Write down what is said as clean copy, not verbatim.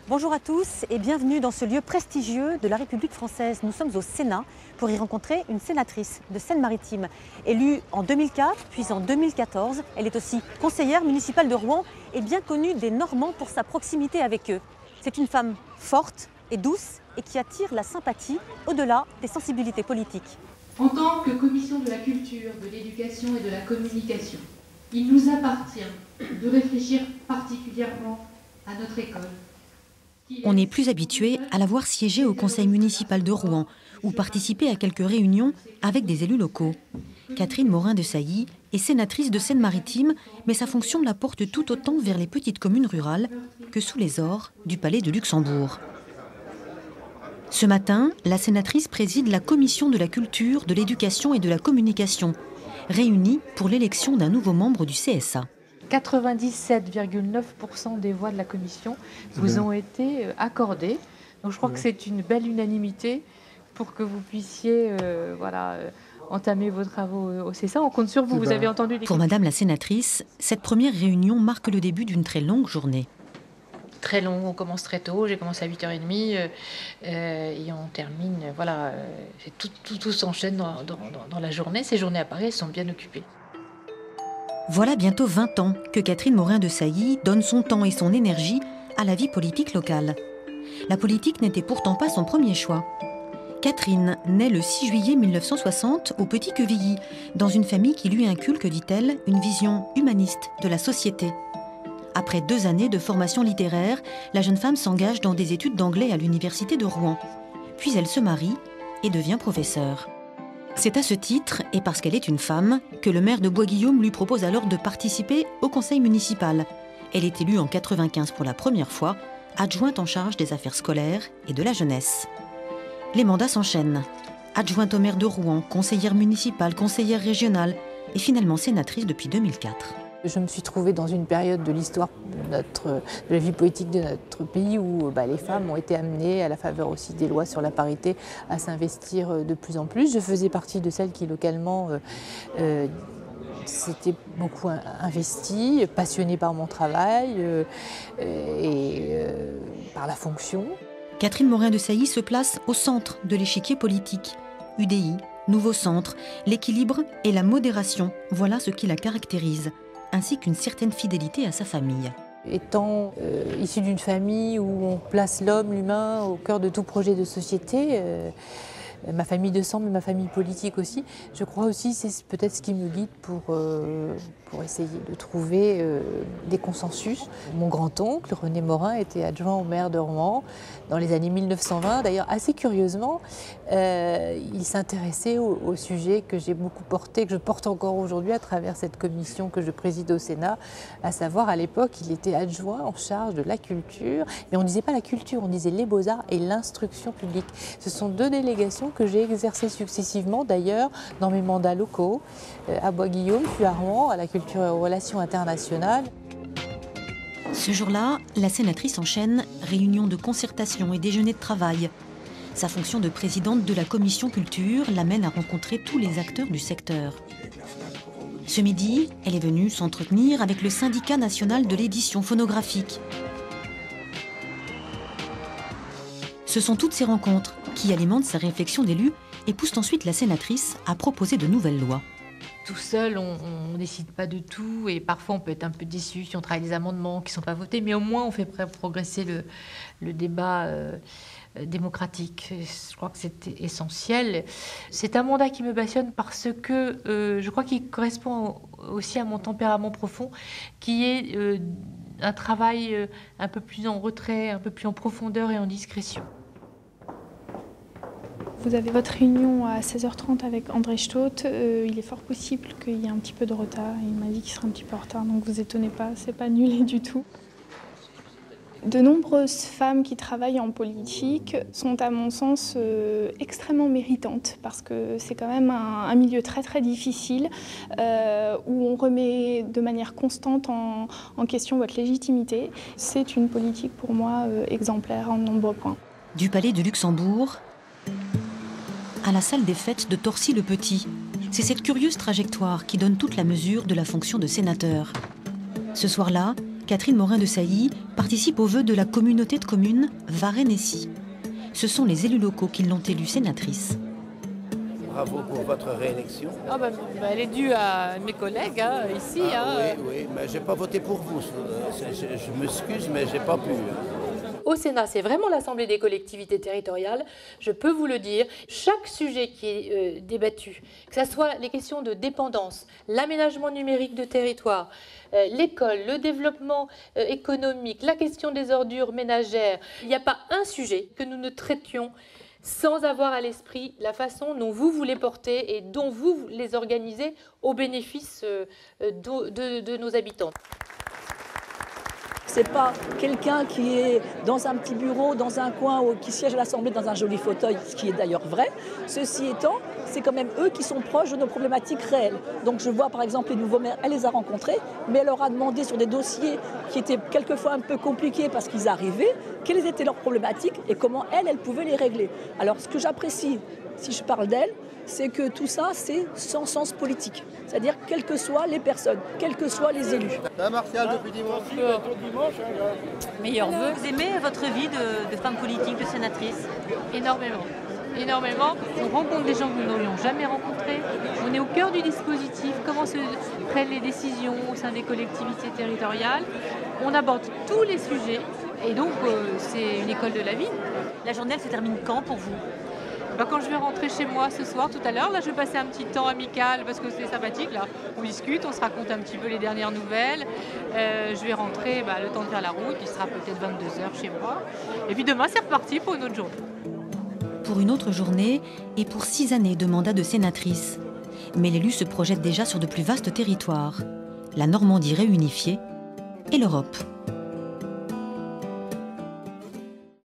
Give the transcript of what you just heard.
Bonjour à tous et bienvenue dans ce lieu prestigieux de la République française. Nous sommes au Sénat pour y rencontrer une sénatrice de Seine-Maritime. Élue en 2004 puis en 2014, elle est aussi conseillère municipale de Rouen et bien connue des Normands pour sa proximité avec eux. C'est une femme forte et douce et qui attire la sympathie au-delà des sensibilités politiques. En tant que commission de la culture, de l'éducation et de la communication, il nous appartient de réfléchir particulièrement à notre école. On est plus habitué à la voir siéger au conseil municipal de Rouen ou participer à quelques réunions avec des élus locaux. Catherine Morin-Desailly est sénatrice de Seine-Maritime, mais sa fonction la porte tout autant vers les petites communes rurales que sous les ors du Palais de Luxembourg. Ce matin, la sénatrice préside la commission de la culture, de l'éducation et de la communication, réunie pour l'élection d'un nouveau membre du CSA. 97,9% des voix de la commission vous ont été accordées. Donc je crois que c'est une belle unanimité pour que vous puissiez entamer vos travaux au CSA. On compte sur vous, vous avez entendu les... Pour Madame la sénatrice, cette première réunion marque le début d'une très longue journée. Très long, on commence très tôt, j'ai commencé à 8h30 et on termine, tout s'enchaîne dans la journée. Ces journées à Paris, elles sont bien occupées. Voilà bientôt 20 ans que Catherine Morin-Desailly donne son temps et son énergie à la vie politique locale. La politique n'était pourtant pas son premier choix. Catherine naît le 6 juillet 1960 au Petit Quevilly, dans une famille qui lui inculque, dit-elle, une vision humaniste de la société. Après 2 années de formation littéraire, la jeune femme s'engage dans des études d'anglais à l'université de Rouen. Puis elle se marie et devient professeure. C'est à ce titre, et parce qu'elle est une femme, que le maire de Bois-Guillaume lui propose alors de participer au conseil municipal. Elle est élue en 1995 pour la première fois, adjointe en charge des affaires scolaires et de la jeunesse. Les mandats s'enchaînent. Adjointe au maire de Rouen, conseillère municipale, conseillère régionale et finalement sénatrice depuis 2004. Je me suis trouvée dans une période de l'histoire de la vie politique de notre pays où les femmes ont été amenées, à la faveur aussi des lois sur la parité, à s'investir de plus en plus. Je faisais partie de celles qui, localement, s'étaient beaucoup investies, passionnées par mon travail et par la fonction. Catherine Morin-Desailly se place au centre de l'échiquier politique. UDI, nouveau centre, l'équilibre et la modération, voilà ce qui la caractérise, ainsi qu'une certaine fidélité à sa famille. Étant issue d'une famille où on place l'homme, l'humain, au cœur de tout projet de société, ma famille de sang, mais ma famille politique aussi, je crois aussi que c'est peut-être ce qui me guide pour essayer de trouver des consensus. Mon grand-oncle, René Morin, était adjoint au maire de Rouen dans les années 1920. D'ailleurs, assez curieusement, il s'intéressait au sujet que j'ai beaucoup porté, que je porte encore aujourd'hui à travers cette commission que je préside au Sénat, à savoir, à l'époque, il était adjoint en charge de la culture. Mais on ne disait pas la culture, on disait les beaux-arts et l'instruction publique. Ce sont 2 délégations que j'ai exercées successivement, d'ailleurs, dans mes mandats locaux, à Bois-Guillaume, puis à Rouen, à la culture et aux relations internationales. Ce jour-là, la sénatrice enchaîne réunions de concertation et déjeuners de travail. Sa fonction de présidente de la commission culture l'amène à rencontrer tous les acteurs du secteur. Ce midi, elle est venue s'entretenir avec le syndicat national de l'édition phonographique. Ce sont toutes ces rencontres qui alimentent sa réflexion d'élu et poussent ensuite la sénatrice à proposer de nouvelles lois. Tout seul, on ne décide pas de tout et parfois on peut être un peu déçu si on travaille des amendements qui ne sont pas votés, mais au moins on fait progresser le débat démocratique. Je crois que c'est essentiel. C'est un mandat qui me passionne parce que je crois qu'il correspond aussi à mon tempérament profond, qui est un travail un peu plus en retrait, un peu plus en profondeur et en discrétion. Vous avez votre réunion à 16h30 avec André Staudt. Il est fort possible qu'il y ait un petit peu de retard. Il m'a dit qu'il serait un petit peu en retard, donc vous étonnez pas, c'est pas annulé du tout. De nombreuses femmes qui travaillent en politique sont, à mon sens, extrêmement méritantes parce que c'est quand même un milieu très très difficile où on remet de manière constante en question votre légitimité. C'est une politique pour moi exemplaire en de nombreux points. Du Palais de Luxembourg à la salle des fêtes de Torcy-le-Petit. C'est cette curieuse trajectoire qui donne toute la mesure de la fonction de sénateur. Ce soir-là, Catherine Morin-Desailly participe aux vœux de la communauté de communes Varennes-Essy. Ce sont les élus locaux qui l'ont élue sénatrice. Bravo pour votre réélection. Elle est due à mes collègues ici. Oui, mais j'ai pas voté pour vous. Je m'excuse, mais j'ai pas pu. Au Sénat, c'est vraiment l'Assemblée des collectivités territoriales, je peux vous le dire. Chaque sujet qui est débattu, que ce soit les questions de dépendance, l'aménagement numérique de territoire, l'école, le développement économique, la question des ordures ménagères, il n'y a pas un sujet que nous ne traitions sans avoir à l'esprit la façon dont vous les portez et dont vous les organisez au bénéfice de nos habitants. C'est pas quelqu'un qui est dans un petit bureau, dans un coin, ou qui siège à l'Assemblée dans un joli fauteuil, ce qui est d'ailleurs vrai. Ceci étant, c'est quand même eux qui sont proches de nos problématiques réelles. Donc je vois par exemple les nouveaux maires, elle les a rencontrés, mais elle leur a demandé sur des dossiers qui étaient quelquefois un peu compliqués parce qu'ils arrivaient, quelles étaient leurs problématiques et comment elle pouvait les régler. Alors ce que j'apprécie, si je parle d'elle, c'est que tout ça, c'est sans sens politique. C'est-à-dire, quelles que soient les personnes, quels que soient les élus. Martial, depuis dimanche. Meilleurs vœux. Vous aimez votre vie de femme politique, de sénatrice? Énormément. On rencontre des gens que nous n'aurions jamais rencontrés. On est au cœur du dispositif, comment se prennent les décisions au sein des collectivités territoriales. On aborde tous les sujets et donc c'est une école de la vie. La journée, elle se termine quand pour vous? Quand je vais rentrer chez moi ce soir, tout à l'heure, là je vais passer un petit temps amical parce que c'est sympathique, là on discute, on se raconte un petit peu les dernières nouvelles. Je vais rentrer le temps de faire la route, il sera peut-être 22h chez moi. Et puis demain c'est reparti pour une autre journée. Pour une autre journée et pour 6 années de mandat de sénatrice. Mais l'élu se projette déjà sur de plus vastes territoires. La Normandie réunifiée et l'Europe.